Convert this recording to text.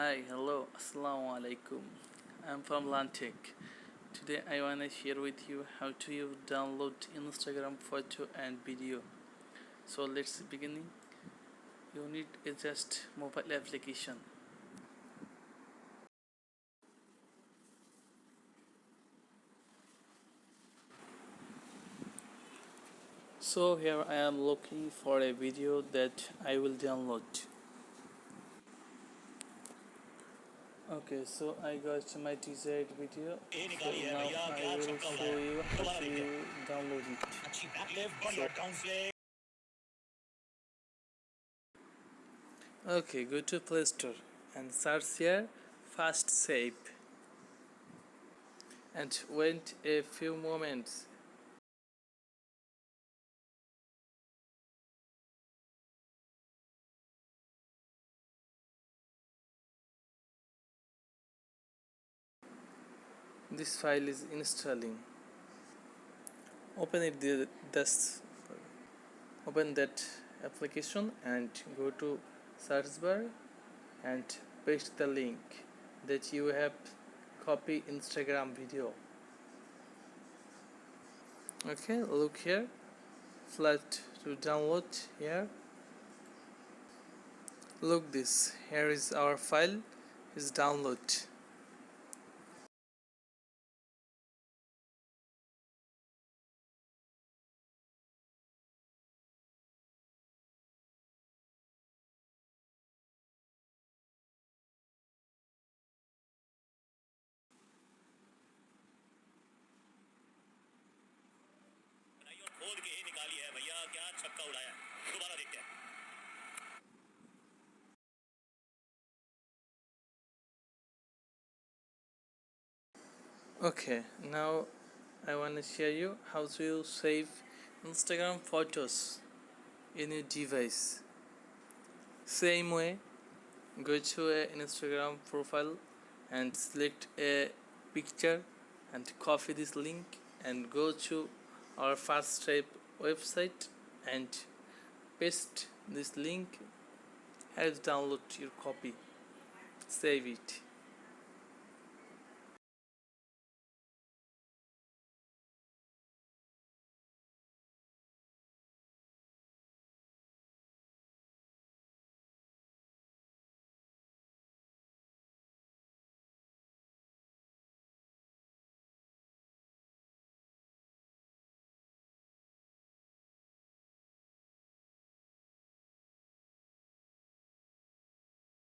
Hi, hello, assalamu alaikum. I'm from Lantech. Today I wanna share with you how to download Instagram photo and video. So let's begin. You need a just mobile application. So here I am looking for a video that I will download. Okay, so I got my desired video. So now I will show you how to download it. So, okay, go to Play Store and search here Fast Save and wait a few moments. This file is installing. Open it this open that application and go to search bar and paste the link that you have copy Instagram video. Okay, look here, flat to download here. Look this, here is our file is download. खोद के ही निकाली है भैया, क्या छक्का उड़ाया, दोबारा देखते हैं. Okay, now I want to share you how to save Instagram photos in your device. Same way, go to an Instagram profile and select a picture and copy this link and go to our Fast Stripe website and paste this link. Help download your copy, save it.